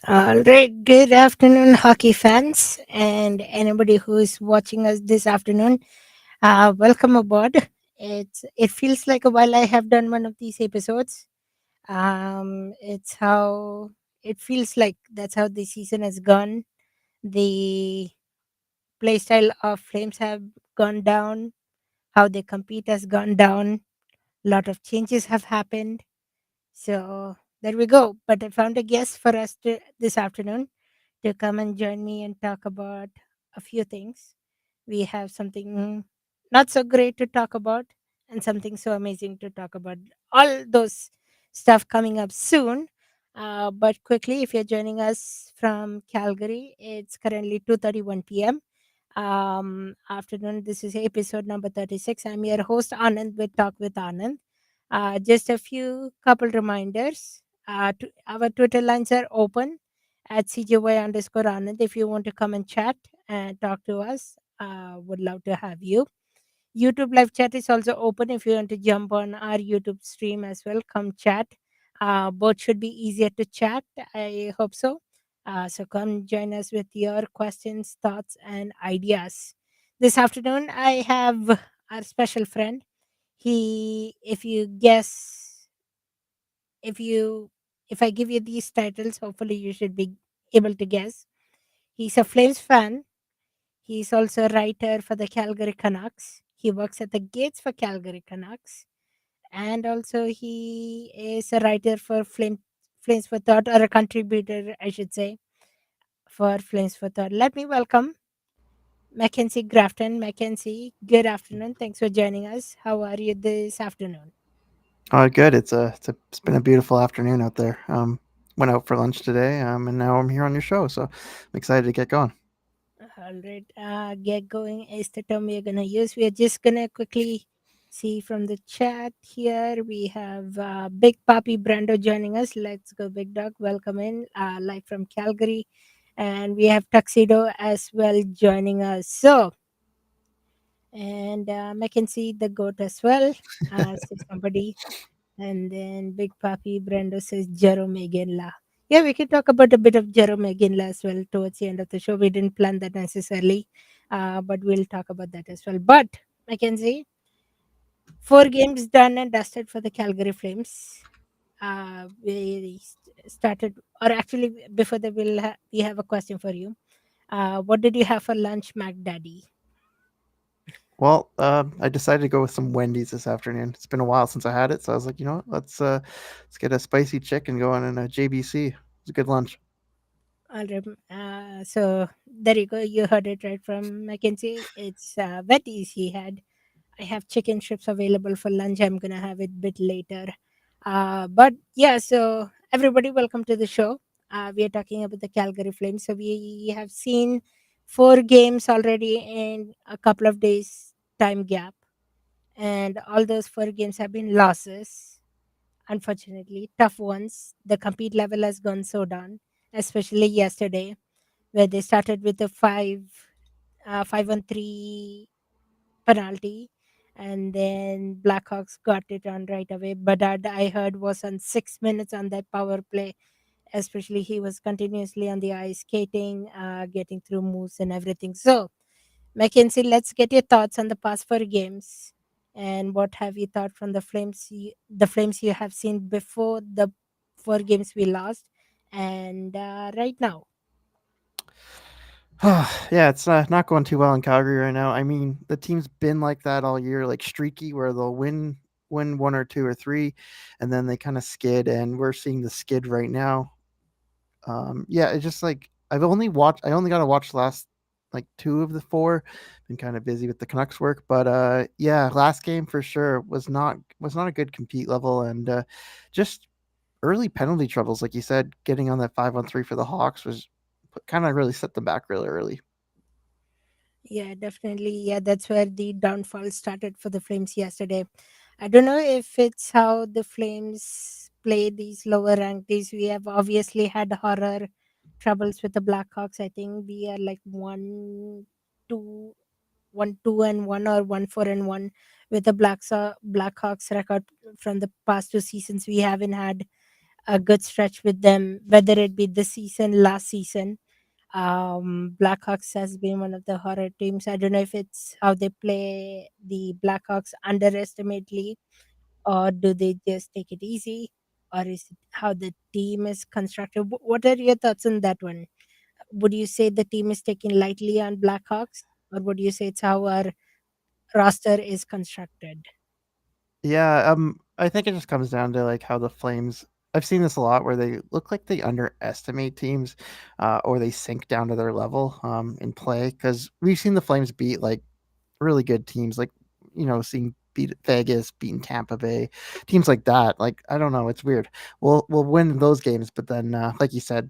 All right, good afternoon, hockey fans, and anybody who is watching us this afternoon. Welcome aboard. It feels like a while I have done one of these episodes. It's how it feels like. That's how the season has gone. The playstyle of Flames have gone down. How they compete has gone down. Lot of changes have happened. So there we go. But I found a guest for us this afternoon to come and join me and talk about a few things. We have something not so great to talk about and something so amazing to talk about. All those stuff coming up soon. But quickly, if you're joining us from Calgary, it's currently 2:31 p.m. Afternoon. This is episode number 36. I'm your host Anand with Talk with Anand. Just a few couple reminders. Our Twitter lines are open at CJY underscore Anand. If you want to come and chat and talk to us, would love to have you. YouTube live chat is also open if you want to jump on our YouTube stream as well. Come chat. Both should be easier to chat. I hope so. So come join us with your questions, thoughts, and ideas. This afternoon, I have our special friend. If you guess, if you, if I give you these titles, hopefully you should be able to guess. He's a Flames fan. He's also a writer for the Calgary Canucks. He works at the gates for Calgary Canucks. And also, he is a writer for Flames for Thought, or a contributor, I should say, for Flames for Thought. Let me welcome Mackenzie Grafton. Mackenzie, good afternoon. Thanks for joining us. How are you this afternoon? Good. It's been a beautiful afternoon out there. Went out for lunch today, and now I'm here on your show, so I'm excited to get going. All right, get going is the term we're gonna use. We're just gonna quickly see from the chat here. We have Big Papi Brando joining us. Let's go, Big Dog. Welcome in, live from Calgary, and we have Tuxedo as well joining us. So, and Mackenzie the goat as well. Says somebody. And then Big Papi Brando says Jerome Meginla. Yeah, we can talk about a bit of Jerome Meginla as well towards the end of the show. We didn't plan that necessarily, but we'll talk about that as well. But Mackenzie, 4 games done and dusted for the Calgary Flames. Started, or actually, before that, we have a question for you. What did you have for lunch, Mac Daddy? Well, I decided to go with some Wendy's this afternoon. It's been a while since I had it, so I was like, you know what, let's get a spicy chicken going in a JBC. It's a good lunch. All right. So there you go. You heard it right from Mackenzie. It's Betty's he had. I have chicken strips available for lunch. I'm gonna have it bit later. But yeah, so everybody, welcome to the show. We are talking about the Calgary Flames. So we have seen 4 games already in a couple of days time gap, and all those 4 games have been losses. Unfortunately, tough ones. The compete level has gone so down, especially yesterday, where they started with a 5-on-3 penalty, and then Blackhawks got it on right away. Bedard, I heard, was on 6 minutes on that power play. Especially, he was continuously on the ice, skating, getting through moves and everything. So, Mackenzie, let's get your thoughts on the past 4 games, and what have you thought from the Flames? The Flames you have seen before the 4 games we lost, and right now. Yeah, it's not going too well in Calgary right now. I mean, the team's been like that all year, like streaky, where they'll win one or two or three, and then they kind of skid, and we're seeing the skid right now. Yeah, it's just like I only got to watch last like two of the four. Been kind of busy with the Canucks work, but yeah, last game for sure was not a good compete level, and just early penalty troubles, like you said, getting on that 5-on-3 for the Hawks was kind of really set them back really early. Yeah, definitely. Yeah, that's where the downfall started for the Flames yesterday. I don't know if it's how the Flames play these lower ranked teams. We have obviously had horror troubles with the Blackhawks. I think we are like 2, 1-2-1, or 1-4-1 with the Blackhawks record from the past 2 seasons. We haven't had a good stretch with them, whether it be this season, last season. Blackhawks has been one of the horror teams. I don't know if it's how they play the Blackhawks underestimately, or do they just take it easy, or is it how the team is constructed? What are your thoughts on that one? Would you say the team is taking lightly on Blackhawks, or would you say it's how our roster is constructed? Yeah, I think it just comes down to like how the Flames. I've seen this a lot where they look like they underestimate teams, or they sink down to their level in play. Because we've seen the Flames beat like really good teams, like seeing beat Vegas, beating Tampa Bay, teams like that. Like I don't know, it's weird. We'll win those games, but then like you said,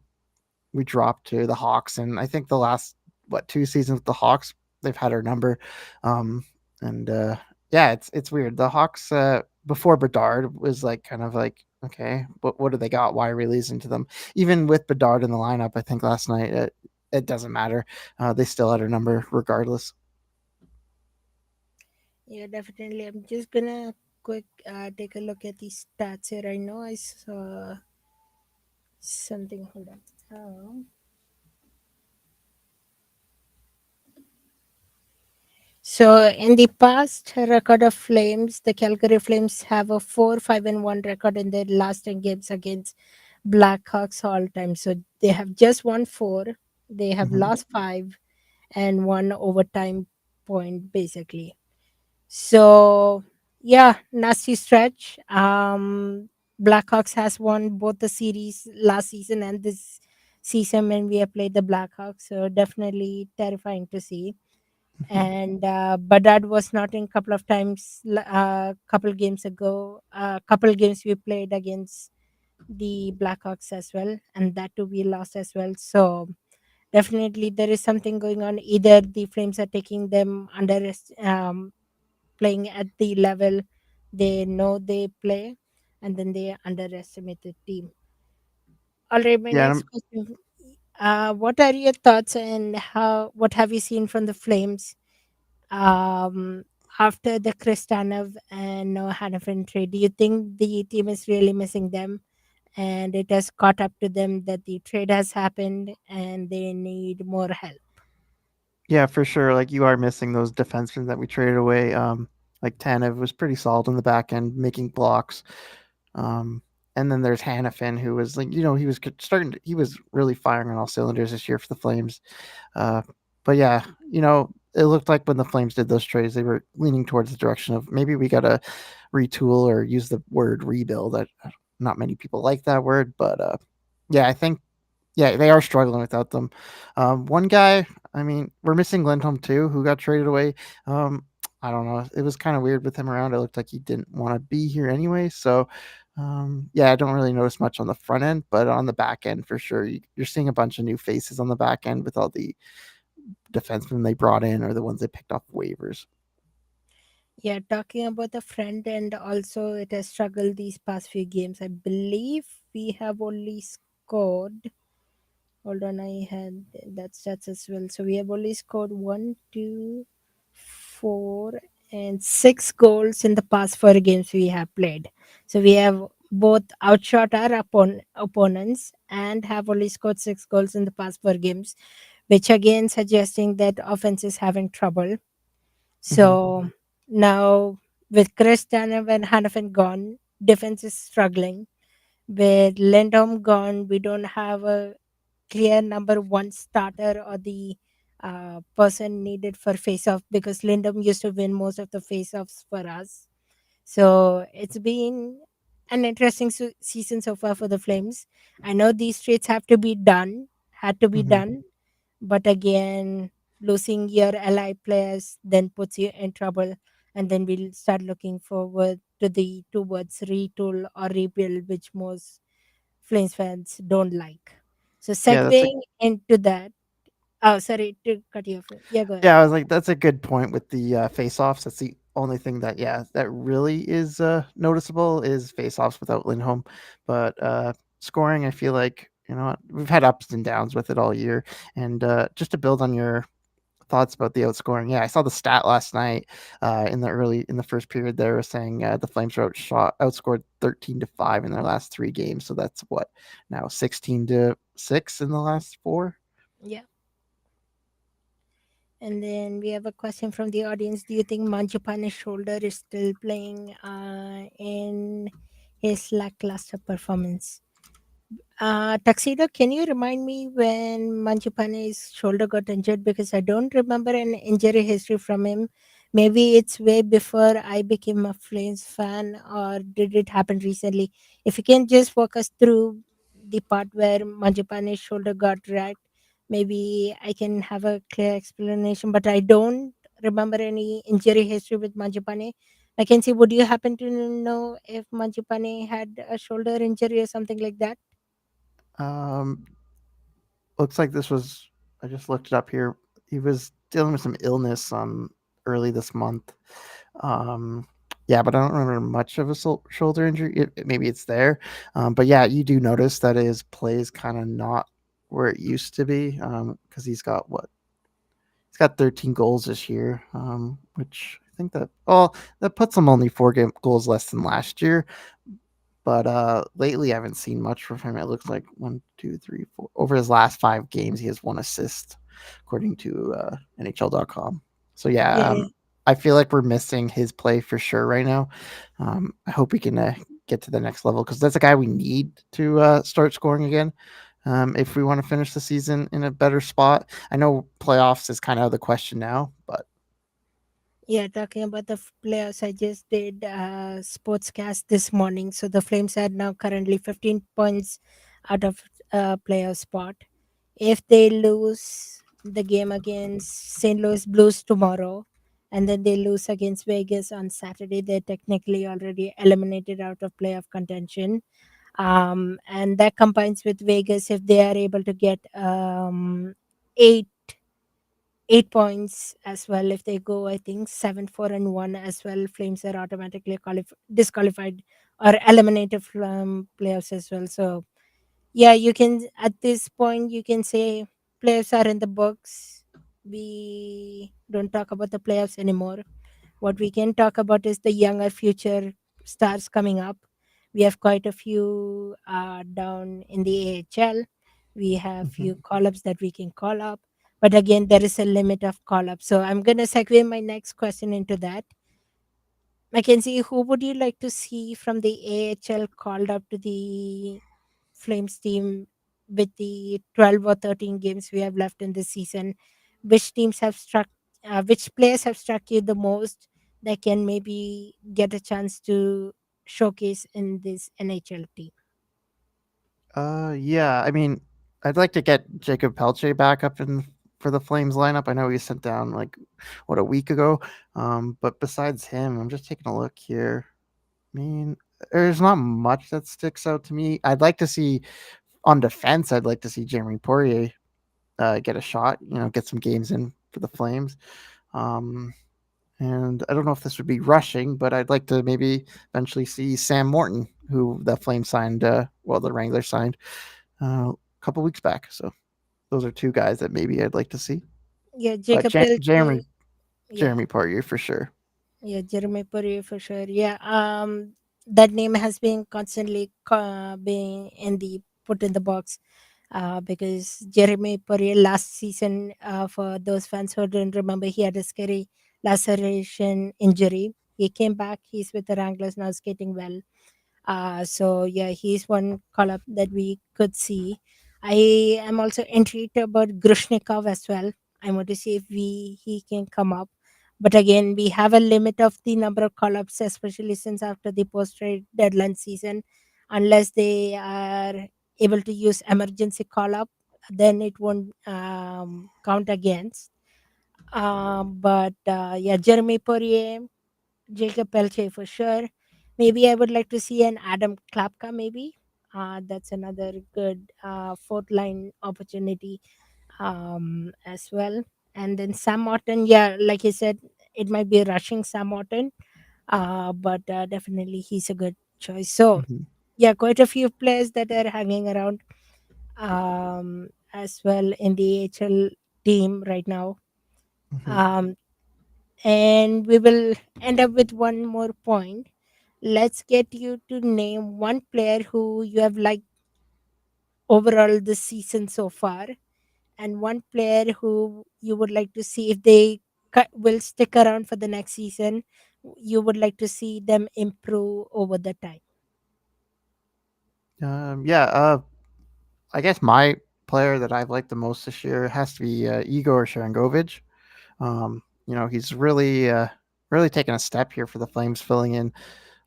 we dropped to the Hawks, and I think the last two seasons with the Hawks, they've had our number. Um, and Yeah, it's weird. The Hawks before Bedard was like kind of like okay, what do they got? Why are we losing to them? Even with Bedard in the lineup, I think last night it doesn't matter. They still had our number regardless. Yeah, definitely. I'm just gonna quick take a look at these stats here. I know I saw something. Hold on. So in the past record of Flames, the Calgary Flames have a 4-5-1 record in their last 10 games against Blackhawks all time. So they have just won four, they have Hmm. lost five, and one overtime point basically. So yeah, nasty stretch. Blackhawks has won both the series last season and this season when we have played the Blackhawks. So definitely terrifying to see. And Badad was not in couple of times, couple games ago, couple games we played against the Blackhawks as well, and that too we lost as well. So definitely there is something going on. Either the Flames are taking them under, playing at the level they know they play, and then they underestimate the team. All right, my Yeah, next question. What are your thoughts and what have you seen from the Flames um, after the Kristanov and Noah Hannafin trade? Do you think the team is really missing them and it has caught up to them that the trade has happened and they need more help? yeah, for sure. Like you are missing those defensemen that we traded away. Like Tanev was pretty solid in the back end, making blocks. Um, and then there's Hannafin, who was like, he was he was really firing on all cylinders this year for the Flames. Uh, but yeah, it looked like when the Flames did those trades, they were leaning towards the direction of maybe we got to retool or use the word rebuild. That not many people like that word, but yeah, I think yeah, they are struggling without them. One guy, I mean, we're missing Lindholm too, who got traded away. Um, I don't know. It was kind of weird with him around. It looked like he didn't want to be here anyway. So, yeah, I don't really notice much on the front end, but on the back end, for sure, you're seeing a bunch of new faces on the back end with all the defensemen they brought in or the ones they picked off waivers. Yeah, talking about the front end, also it has struggled these past few games. I believe we have only scored. Hold on, I had that stats as well. So we have only scored one, two, four, and six goals in the past four games we have played. So we have both outshot our opponents and have only scored six goals in the past four games, which again suggesting that offense is having trouble. Hmm. So now with Chris Tanev and Hannafin gone, defense is struggling. With Lindholm gone, we don't have a clear number one starter or the person needed for face-off because Lindholm used to win most of the face-offs for us. So it's been an interesting season so far for the Flames. I know these trades have to be done, had to be Hmm. done, but again, losing your ally players then puts you in trouble, and then we'll start looking forward to the towards retool or rebuild, which most Flames fans don't like. So Yeah, that's a segueing into that, oh sorry to cut you off. Yeah, go ahead. Yeah, I was like, that's a good point with the face-offs. That's the only thing that, yeah, that really is noticeable is face-offs without Lindholm. But scoring, I feel like, we've had ups and downs with it all year. And just to build on your thoughts about the outscoring. Yeah, I saw the stat last night in the first period. They were saying the Flames were outscored 13-5 in their last 3 games. So that's what now 16-6 in the last four. Yeah. And then we have a question from the audience. Do you think Manjupane's shoulder is still playing in his lackluster performance? Tuxedo, can you remind me when Manjupane's shoulder got injured? Because I don't remember an injury history from him. Maybe it's way before I became a Flames fan, or did it happen recently? If you can just walk us through the part where Manjupane's shoulder got racked, maybe I can have a clear explanation. But I don't remember any injury history with Manjupane. Mackenzie, would you happen to know if Manjupane had a shoulder injury or something like that? Um, Looks like this was. I just looked it up here. He was dealing with some illness early this month. Um, yeah, but I don't remember much of a shoulder injury. Maybe it's there, but yeah, you do notice that his play is kind of not where it used to be. Because he's got what? He's got 13 goals this year, which I think that puts him only goals less than last year. But lately, I haven't seen much from him. It looks like one, two, three, four. Over his last 5 games, he has 1 assist, according to NHL.com. So yeah, Yeah, I feel like we're missing his play for sure right now. I hope we can get to the next level because that's a guy we need to start scoring again. If we want to finish the season in a better spot, I know playoffs is kind of the question now, but yeah. Talking about the playoffs, I just did a sportscast this morning. So the Flames are now currently 15 points out of playoff spot. If they lose the game against St. Louis Blues tomorrow, and then they lose against Vegas on Saturday, they're technically already eliminated out of playoff contention. And that combines with Vegas if they are able to get eight 8 points as well. If they go, I think 7-4-1 as well, Flames are automatically disqualified or eliminated from playoffs as well. So yeah, you can at this point you can say playoffs are in the books. We don't talk about the playoffs anymore. What we can talk about is the younger future stars coming up. We have quite a few down in the AHL. We have few mhm. call ups that we can call up. But again, there is a limit of call ups. So I'm going to segue my next question into that. Mackenzie, who would you like to see from the AHL called up to the Flames team with the 12 or 13 games we have left in this season? Which teams have which players have struck you the most that can maybe get a chance to showcase in this NHL team? Yeah. I mean, I'd like to get Jacob Pelche back up in for the Flames lineup. I know he was sent down like what a week ago. But besides him, I'm just taking a look here. I mean, there's not much that sticks out to me. I'd like to see on defense. I'd like to see Jeremy Poirier get a shot. Get some games in for the Flames. Um, and I don't know if this would be rushing, but I'd like to maybe eventually see Sam Morton, who the Flames signed. The Wranglers signed a couple weeks back. So those are two guys that maybe I'd like to see. Yeah, But Jacob Pelche. Yeah, Jeremy Poirier for sure. yeah, Jeremy Poirier for sure. Yeah, that name has been constantly being in the put in the box because Jeremy Poirier last season, for those fans who didn't remember, he had a scary laceration injury. He came back. He's with the Wranglers now, skating well. So yeah, he's one call up that we could see. I am also intrigued about Grushnikov as well. I want to see if he can come up. But again, we have a limit of the number of call ups, especially since after the post trade deadline season. Unless they are able to use emergency call up, then it won't count against. But yeah, Jeremy Poirier, Jacob Pelche for sure. Maybe I would like to see an Adam Klapka, maybe. That's another good fourth line opportunity as well. And then Sam Morton, yeah, like you said, it might be rushing Sam Morton, but definitely he's a good choice. So, Mhm. yeah, quite a few players that are hanging around as well in the AHL team right now. Mhm. Um, and we will end up with one more point. Let's get you to name one player who you have liked overall this season so far, and one player who you would like to see if they will stick around for the next season. You would like to see them improve over the time. Yeah, I guess my player that I've liked the most this year has to be Igor Sharangovich. He's really taken a step here for the Flames, filling in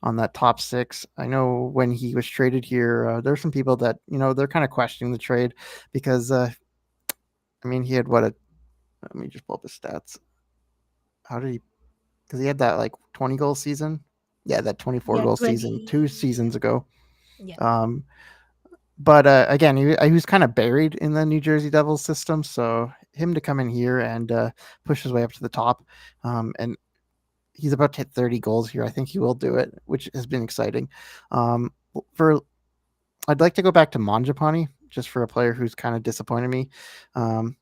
on that top six. I know when he was traded here, there's some people that they're kind of questioning the trade because I mean he had what a let me just pull up his stats. How did he? Because he had that like 20 goal season. Yeah, that 24 Yeah, goal season 2 seasons 20. ago. Yeah. Um, but again, he was kind of buried in the New Jersey Devils system. So him to come in here and push his way up to the top, and he's about to hit 30 goals here. I think he will do it, which has been exciting. Um, for I'd like to go back to Manjapani just for a player who's kind of disappointed me. Um,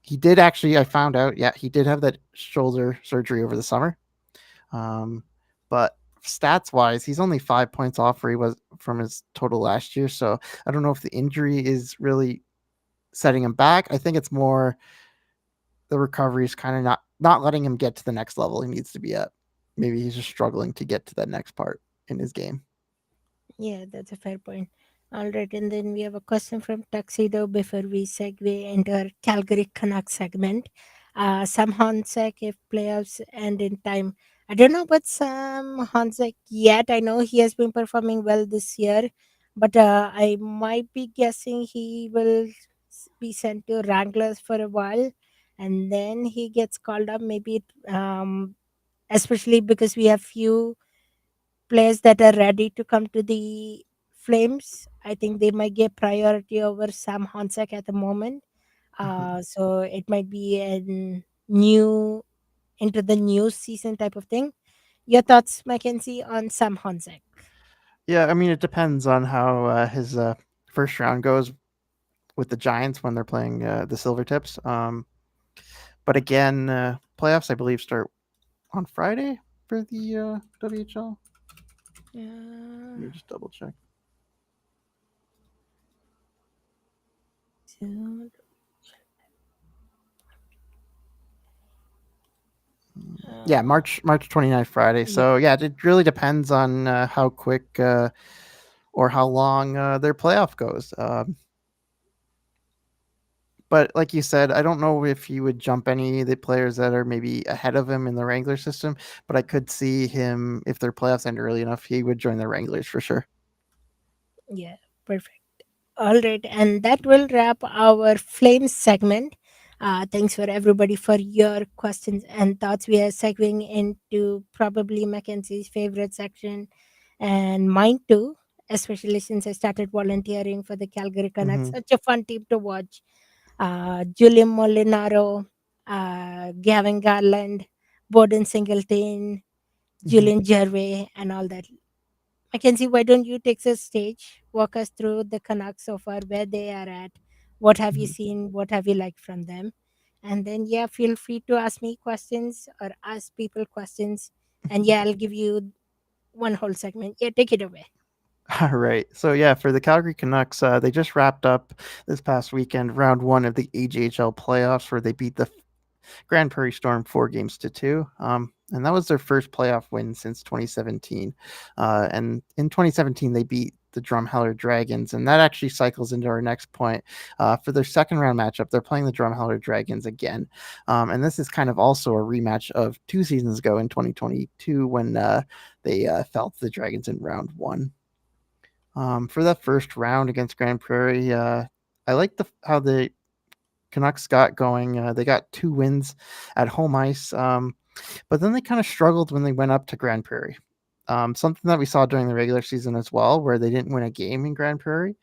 he did actually. I found out. Yeah, he did have that shoulder surgery over the summer. Um, but stats wise, he's only 5 points off where he was from his total last year. So I don't know if the injury is really setting him back. I think it's more the recovery is kind of not letting him get to the next level he needs to be at. Maybe he's just struggling to get to that next part in his game. Yeah, that's a fair point. All right, and then we have a question from Tuxedo before we segue into our Calgary Canucks segment. Sam Hansek, if playoffs end in time. I don't know about Sam Hansek yet. I know he has been performing well this year, but I might be guessing he will be sent to Wranglers for a while, and then he gets called up. Maybe, especially because we have few players that are ready to come to the Flames. I think they might get priority over Sam Hansek at the moment. Mhm. So it might be a new into the new season type of thing. Your thoughts, Mackenzie, on Sam Hansek? Yeah, I mean, it depends on how his first round goes with the Giants when they're playing the Silvertips. But again, playoffs I believe start on Friday for the WHL. Let Uh, me just double check. so, Yeah, uh, March 29th, Friday. yeah, So yeah, it really depends on how quick or how long their playoff goes. But like you said, I don't know if he would jump any of the players that are maybe ahead of him in the Wrangler system. But I could see him if their playoffs end early enough, he would join the Wranglers for sure. yeah, perfect. All right, and that will wrap our Flames segment. Thanks for everybody for your questions and thoughts. We are segueing into probably Mackenzie's favorite section and mine too, especially since I started volunteering for the Calgary Canucks. Hmm. Such a fun team to watch. Julian Molinaro, Gavin Garland, Borden Singleton, Hmm. Julian Gervais, and all that. Mackenzie, why don't you take the stage? Walk us through the Canucks so far, where they are at. What have you Hmm. seen? What have you liked from them? And then, yeah, feel free to ask me questions or ask people questions. And yeah, I'll give you one whole segment. Yeah, take it away. All right. So yeah, for the Calgary Canucks, they just wrapped up this past weekend round one of the AJHL playoffs, where they beat the Grand Prairie Storm 4 games to 2. And that was their first playoff win since 2017. And in 2017, they beat the Drumheller Dragons. And that actually cycles into our next point. For their second round matchup, they're playing the Drumheller Dragons again. And this is kind of also a rematch of 2 seasons ago in 2022 when they fell to the Dragons in round one. For that first round against Grand Prairie, I like how the Canucks got going. They got 2 wins at home ice, but then they kind of struggled when they went up to Grand Prairie. Something that we saw during the regular season as well, where they didn't win a game in Grand Prairie.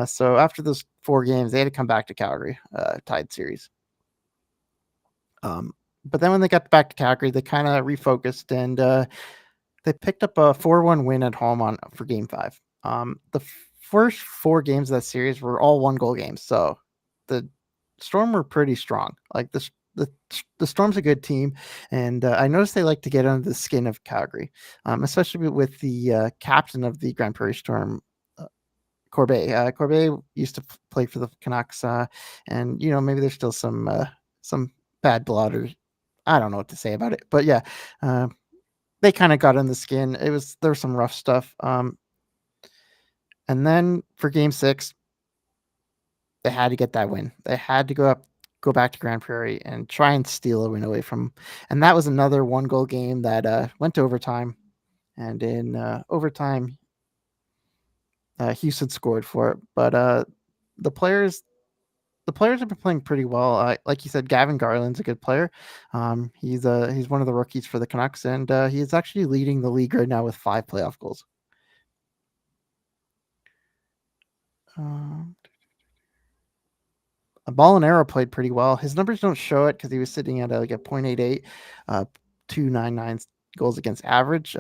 So after those 4 games, they had to come back to Calgary, tied series. Um, but then when they got back to Calgary, they kind of refocused and they picked up a 4-1 win at home on for Game 5. The first 4 games of that series were all 1 goal games, so the Storm were pretty strong. Like the Storm's a good team, and I noticed they like to get under the skin of Calgary, especially with the captain of the Grand Prairie Storm, uh, Corbet. Corbet used to play for the Canucks, and maybe there's still some bad blood, or I don't know what to say about it, but yeah, uh, they kind of got in the skin. There was some rough stuff, and then for Game 6, they had to get that win. They had to go back to Grand Prairie and try and steal a win away from. And that was another one goal game that went to overtime. And in overtime, Houston scored for it. But the players the players have been playing pretty well. Like you said, Gavin Garland's a good player. He's one of the rookies for the Canucks, and he is actually leading the league right now with 5 playoff goals. Um, Ball and Arrow played pretty well. His numbers don't show it because he was sitting at like a .88, 2.99 goals against average.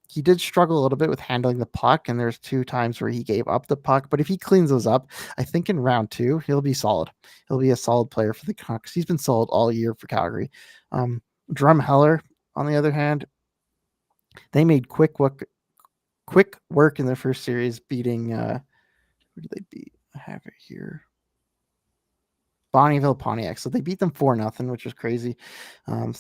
He did struggle a little bit with handling the puck, and there's 2 times where he gave up the puck. But if he cleans those up, I think in round 2 he'll be solid. He'll be a solid player for the Canucks. He's been solid all year for Calgary. Drumheller, on the other hand, they made quick work in their first series, beating. Who did they beat? I have it here. Bonneville Pontiac. So they beat them 4-0, which was crazy. But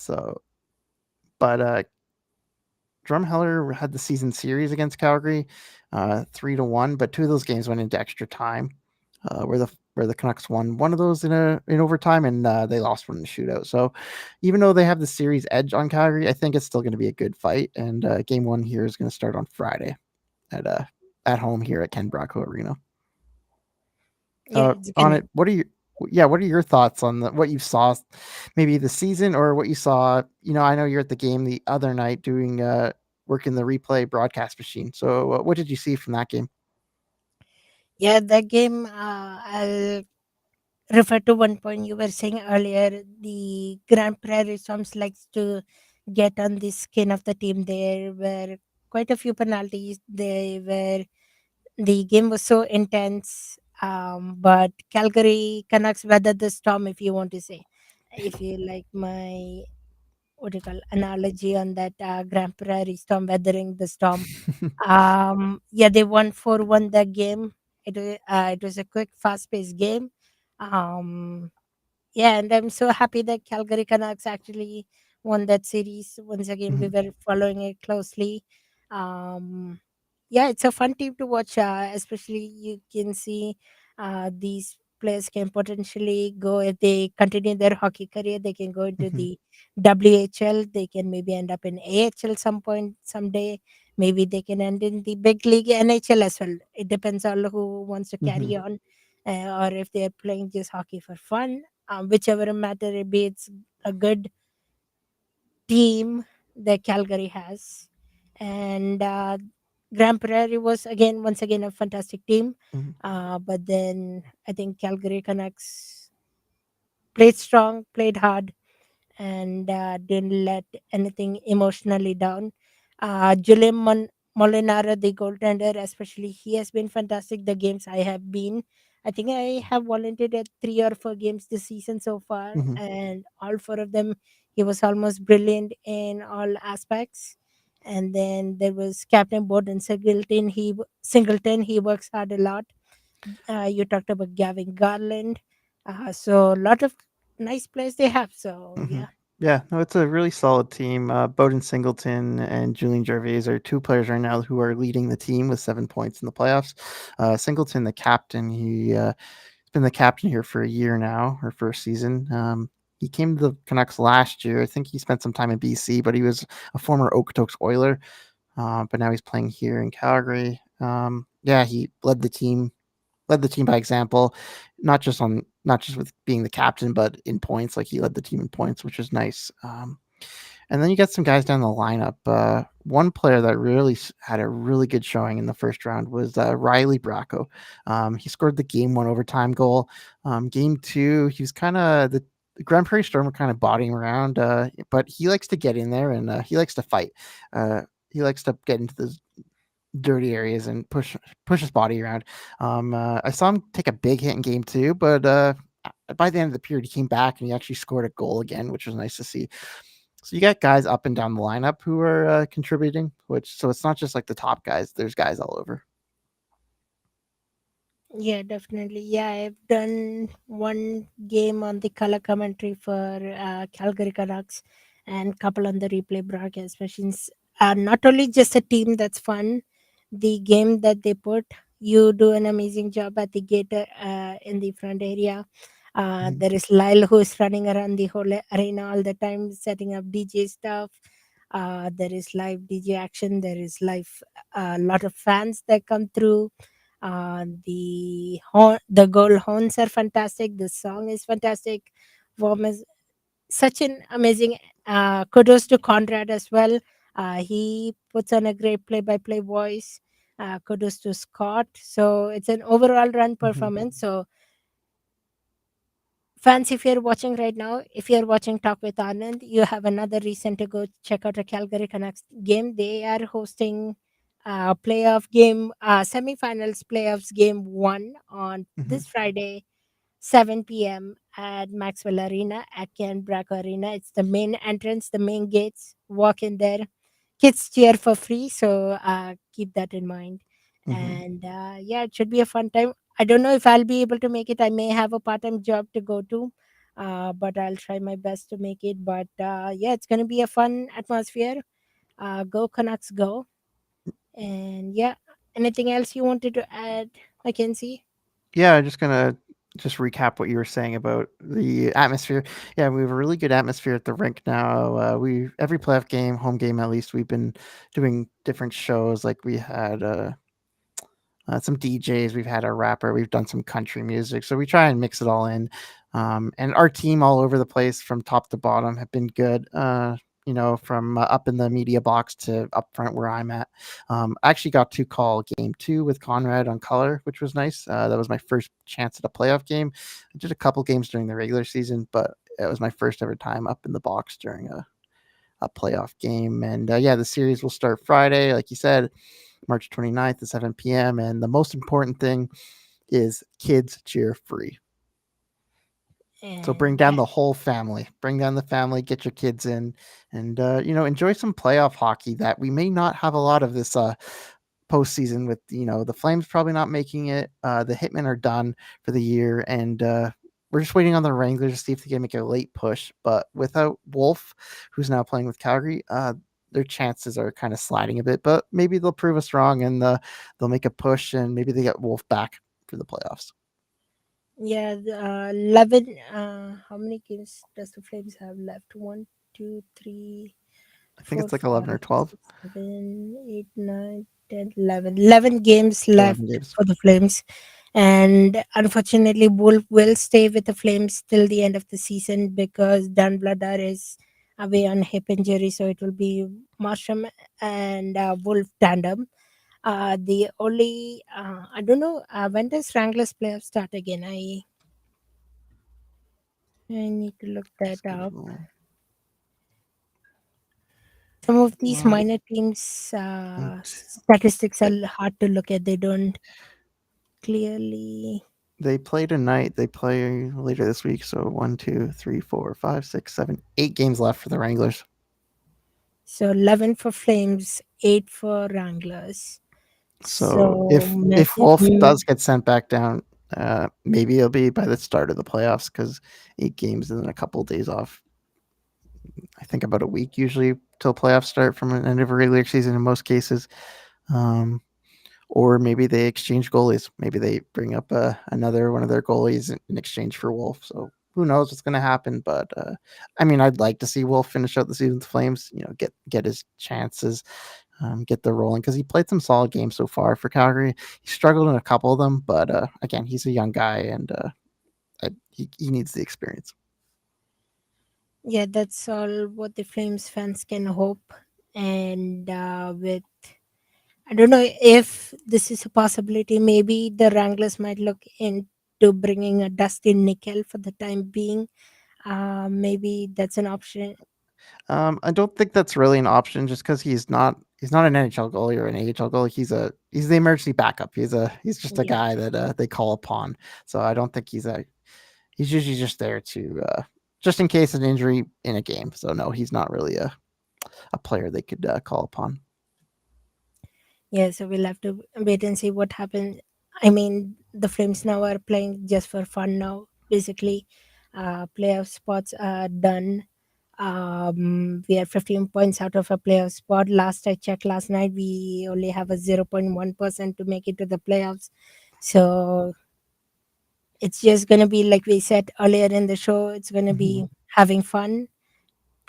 Drumheller had the season series against Calgary, 3-1. But 2 of those games went into extra time, where the Canucks won one of those in overtime, and they lost one in the shootout. So even though they have the series edge on Calgary, I think it's still going to be a good fight. And game 1 here is going to start on Friday at home here at Ken Bracco Arena. Yeah, it's On gonna. it, what are your thoughts on what you saw, maybe the season, or what you saw? I know you're at the game the other night doing working the replay broadcast machine. So what did you see from that game? Yeah, that game. I'll refer to one point you were saying earlier. The Grand Prairie Storms likes to get on the skin of the team. There were quite a few penalties. The game was so intense. But Calgary Canucks weathered the storm, if you want to say, if you like my what do you call analogy on that Grand Prairie Storm weathering the storm. Yeah, they won 4-1 that game. It was a quick, fast-paced game. Um, yeah, and I'm so happy that Calgary Canucks actually won that series. Once again, we Mhm, were following it closely. Um, yeah, it's a fun team to watch. Especially you can see these players can potentially go if they continue their hockey career. They can go into mhm, the WHL. They can maybe end up in AHL some point someday. Maybe they can end in the big league NHL as well. It depends on who wants to mhm, carry on, or if they're playing just hockey for fun. Whichever matter it be, it's a good team that Calgary has. And Grand Prairie was once again a fantastic team. mhm, But then I think Calgary Canucks played strong, played hard, and didn't let anything emotionally down. Molinaro, the goaltender, especially, he has been fantastic. The games I have been, I think I have volunteered at 3 or 4 games this season so far, mhm, and all 4 of them, he was almost brilliant in all aspects. And then there was Captain Borden Singleton. He works hard a lot. You talked about Gavin Garland. So a lot of nice players they have. So mhm. yeah. Yeah, no, it's a really solid team. Bowden Singleton and Julian Gervais are 2 players right now who are leading the team with 7 points in the playoffs. Singleton, the captain, he's been the captain here for a year now, or first season. He came to the Canucks last year. I think he spent some time in BC, but he was a former Okotoks Oiler. But now he's playing here in Calgary. Yeah, he led the team by example, not just with being the captain, but in points. Like he led the team in points, which was nice. And then you get some guys down the lineup. One player that really had a really good showing in the first round was Riley Bracco. He scored the game 1 overtime goal. Game 2, he was kind of the Grand Prairie Storm were kind of bodying around, but he likes to get in there, and he likes to fight. He likes to get into the dirty areas and push his body around. I saw him take a big hit in game 2, but by the end of the period, he came back and he actually scored a goal again, which was nice to see. So you got guys up and down the lineup who are contributing, which so it's not just like the top guys. There's guys all over. Yeah, definitely. Yeah, I've done one game on the color commentary for Calgary Canucks and couple on the replay broadcast machines. Not only just a team that's fun, the game that they put, you do an amazing job at the gate in the front area. Mhm. There is Lyle who is running around the whole arena all the time, setting up DJ stuff. There is live DJ action. There is live a lot of fans that come through. The goal horns are fantastic. The song is fantastic. Warm is such an amazing. Kudos to Conrad as well. He puts on a great play-by-play voice. Kudos to Scott. So it's an overall run Mhm. performance. So fans, if you're watching right now, if you're watching Talk with Anand, you have another reason to go check out a Calgary Canucks game. They are hosting playoff game, semifinals playoffs game one on Mhm. this Friday, 7 p.m. at Maxwell Arena at Ken Braco Arena. It's the main entrance, the main gates. Walk in there. Kids cheer for free, so keep that in mind. Mhm. And yeah, it should be a fun time. I don't know if I'll be able to make it. I may have a part-time job to go to, but I'll try my best to make it. But yeah, it's going to be a fun atmosphere. Go Canucks, go! And yeah, anything else you wanted to add, Mackenzie? Yeah, just gonna just recap what you were saying about the atmosphere. Yeah, we have a really good atmosphere at the rink now. We every playoff game, home game at least, we've been doing different shows. Like we had some DJs, we've had a rapper, we've done some country music. So we try and mix it all in. And our team all over the place from top to bottom have been good. From up in the media box to up front where I'm at. I actually got to call game two with Conrad on color, which was nice. That was my first chance at a playoff game. I did a couple games during the regular season, but it was my first ever time up in the box during a playoff game. And yeah, the series will start Friday, like you said, March 29th at 7 p.m. And the most important thing is kids cheer free. So bring And down yeah, the whole family. Bring down the family. Get your kids in, and enjoy some playoff hockey that we may not have a lot of this postseason. With the Flames probably not making it. The Hitmen are done for the year, and we're just waiting on the Wranglers to see if they can make a late push. But without Wolf, who's now playing with Calgary, their chances are kind of sliding a bit. But maybe they'll prove us wrong, and they'll make a push, and maybe they get Wolf back for the playoffs. yeah, 11. How many games does the Flames have left? One, two, three, I think four, it's like 11 or five, 12. 6, 7, 8, 9, 10, 11. 11 games 11 left games. for the Flames. And unfortunately, Wolf will stay with the Flames till the end of the season because Dan Vladar is away on hip injury. So it will be Marsham and Wolf tandem. The only, I don't know, when does Wranglers playoff start again? I need to look that up. Schedule. Some of these Well, minor teams' one, statistics two. are hard to look at. They don't clearly. They play tonight. They play later this week. So 1, 2, 3, 4, 5, 6, 7, 8 games left for the Wranglers. So 11 for Flames, 8 for Wranglers. So So if Wolf does get sent back down, maybe it'll be by the start of the playoffs because 8 games and then a couple of days off. I think about a week usually till playoffs start from an end of a regular season in most cases. Um, or maybe they exchange goalies. Maybe they bring up another one of their goalies in exchange for Wolf. So who knows what's going to happen? But I mean, I'd like to see Wolf finish out the season with the Flames. Get his chances, get the rolling because he played some solid games so far for Calgary. He struggled in a couple of them, but again, he's a young guy and he needs the experience. yeah, that's all what the Flames fans can hope. And with I don't know if this is a possibility. Maybe the Wranglers might look into bringing a Dustin Nickel for the time being. Maybe that's an option. I don't think that's really an option just because he's not an NHL goalie or an AHL goalie. He's the emergency backup. He's just a Yeah. guy that they call upon. So I don't think he's usually just there to just in case an injury in a game. So no, he's not really a player they could call upon. Yeah, so we'll have to wait and see what happens. I mean, the Flames now are playing just for fun now. Basically, playoff spots are done. We are 15 points out of a playoff spot. Last I checked last night, we only have a 0.1% to make it to the playoffs. So it's just going to be like we said earlier in the show, it's going to Hmm. be having fun,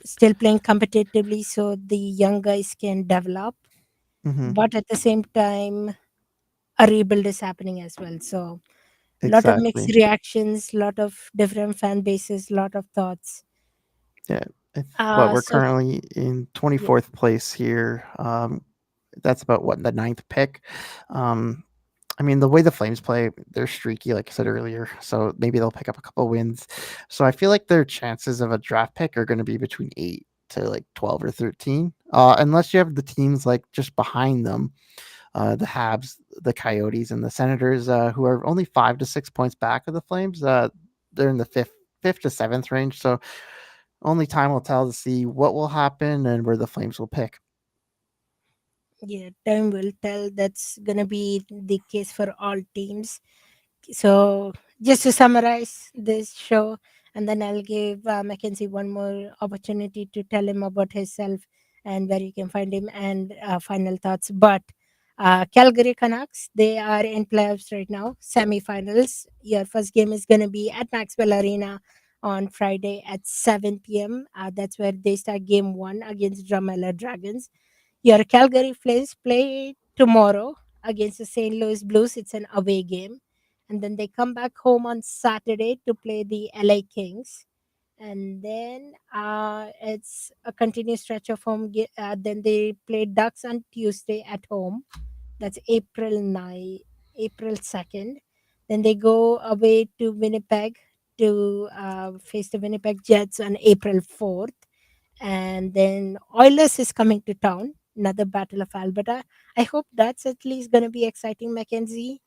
still playing competitively so the young guys can develop. Hmm. But at the same time, a rebuild is happening as well. So lot of mixed Exactly. reactions, lot of different fan bases, lot of thoughts. Yeah. What Uh we're so currently in yeah, 24th place here. That's about what the ninth pick. Um, I mean, the way the Flames play, they're streaky, like I said earlier. So maybe they'll pick up a couple wins. So I feel like their chances of a draft pick are going to be between 8 to like 12 or 13, unless you have the teams like just behind them, the Habs, the Coyotes, and the Senators, who are only 5 to 6 points back of the Flames. They're in the fifth to seventh range. So only time will tell to see what will happen and where the Flames will pick. yeah, time will tell. That's gonna be the case for all teams. So, just to summarize this show, and then I'll give Mackenzie one more opportunity to tell him about himself and where you can find him and final thoughts. But Calgary Canucks, they are in playoffs right now, semifinals. Your first game is going to be at Maxwell Arena on Friday at 7 p.m. That's where they start game one against Drumella Dragons. Your Calgary Flames play tomorrow against the St. Louis Blues. It's an away game. And then they come back home on Saturday to play the LA Kings. And then it's a continuous stretch of then they play Ducks on Tuesday at home. That's April 2nd. Then they go away to Winnipeg to face the Winnipeg Jets on April 4th. And then Oilers is coming to town, another Battle of Alberta. I hope that's at least going to be exciting, Mackenzie.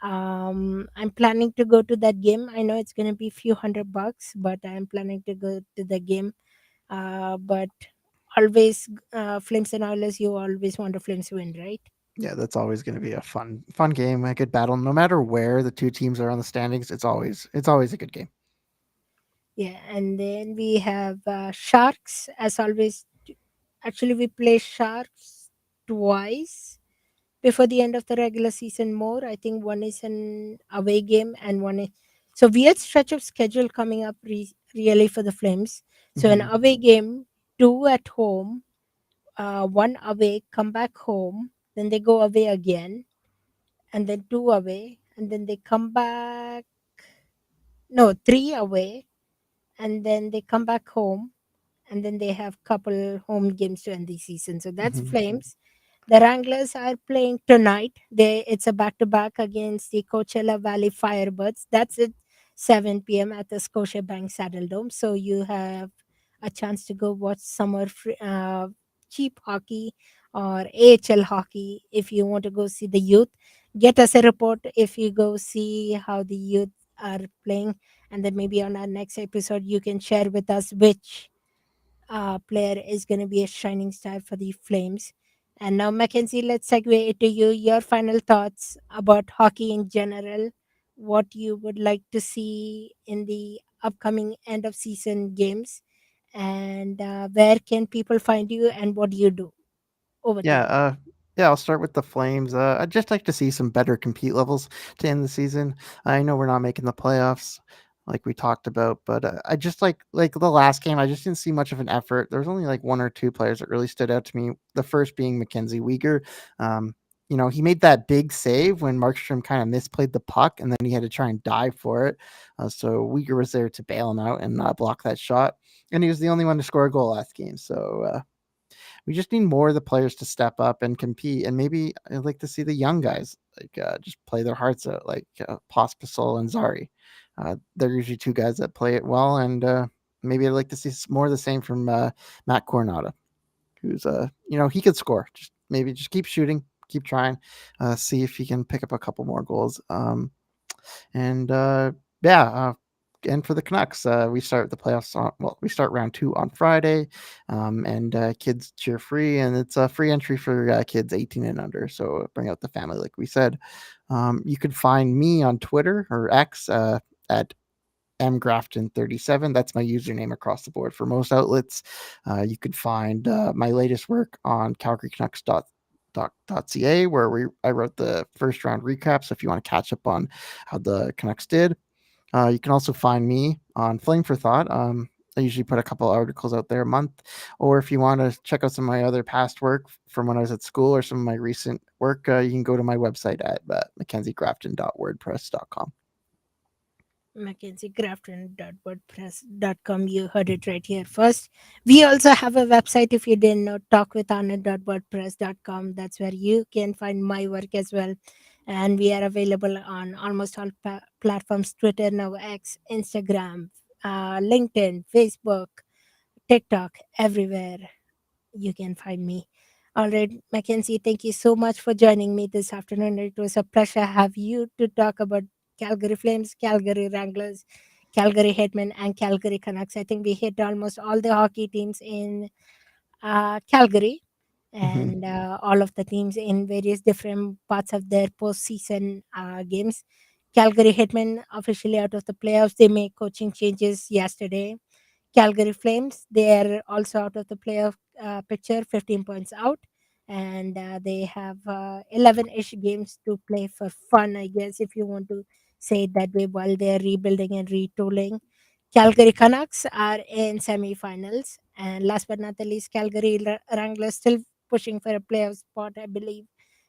I'm planning to go to that game. I know it's going to be a few $100, but I'm planning to go to the game. But always, Flames and Oilers, you always want the Flames to win, right? Yeah, that's always going to be a fun game, a good battle. No matter where the two teams are on the standings, it's always a good game. Yeah, and then we have Sharks, as always. Actually, we play Sharks twice before the end of the regular season more. I think one is an away game and one is so weird stretch of schedule coming up really for the Flames. So an Hmm. away game, two at home, one away, come back home, then they go away again, and then two away, and then they come back. No, three away, and then they come back home, and then they have couple home games to end the season. So that's Hmm. Flames. The Wranglers are playing tonight. It's a back to back against the Coachella Valley Firebirds. That's at 7 p.m. at the Scotiabank Saddle Dome. So you have a chance to go watch cheap hockey or AHL hockey if you want to go see the youth. Get us a report if you go see how the youth are playing, and then maybe on our next episode you can share with us which player is going to be a shining star for the Flames. And now, Mackenzie, let's segue it to you. Your final thoughts about hockey in general, what you would like to see in the upcoming end of season games, and where can people find you and what do you do? Over to Yeah, you. yeah. I'll start with the Flames. I'd just like to see some better compete levels to end the season. I know we're not making the playoffs, like we talked about, but I just like the last game. I just didn't see much of an effort. There was only like one or two players that really stood out to me. The first being Mackenzie Weegar. Um, he made that big save when Markstrom kind of misplayed the puck, and then he had to try and dive for it. So Weegar was there to bail him out and block that shot, and he was the only one to score a goal last game. So we just need more of the players to step up and compete. And maybe I'd like to see the young guys just play their hearts out, like Pospisil and Zari. They're usually two guys that play it well, and maybe I'd like to see more of the same from Matt Coronado, who's he could score. Just maybe just keep shooting, keep trying, see if he can pick up a couple more goals. And yeah. and for the Canucks, we start the playoffs on we start round two on Friday, and kids cheer free, and it's a free entry for kids 18 and under. So bring out the family, like we said. You can find me on Twitter or X at mgrafton37. That's my username across the board for most outlets. You could find my latest work on calgarycanucks.ca, where I wrote the first round recap. So if you want to catch up on how the Canucks did, you can also find me on Flame for Thought. I usually put a couple articles out there a month. Or if you want to check out some of my other past work from when I was at school or some of my recent work, you can go to my website at mackenziegrafton.wordpress.com. mackenziegrafton.wordpress.com. You heard it right here first. We also have a website, if you didn't know, talkwithanand.wordpress.com. That's where you can find my work as well. And we are available on almost all platforms: Twitter, now X, Instagram, LinkedIn, Facebook, TikTok, everywhere you can find me. All right, Mackenzie, thank you so much for joining me this afternoon. It was a pleasure have you to talk about Calgary Flames, Calgary Wranglers, Calgary Hitmen, and Calgary Canucks. I think we hit almost all the hockey teams in Calgary, Mm-hmm. and all of the teams in various different parts of their postseason games. Calgary Hitmen officially out of the playoffs. They made coaching changes yesterday. Calgary Flames, they are also out of the playoff picture, 15 points out. And they have 11-ish games to play for fun, I guess, if you want to say it that way, while they're rebuilding and retooling. Calgary Canucks are in semifinals. And last but not the least, Calgary Wranglers still pushing for a playoff spot, I believe.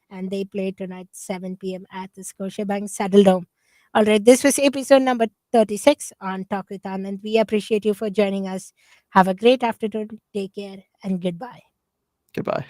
And they play tonight, 7 p.m. at the Scotiabank Saddledome. All right, this was episode number 36 on Talk with Anand. We appreciate you for joining us. Have a great afternoon. Take care and goodbye. Goodbye.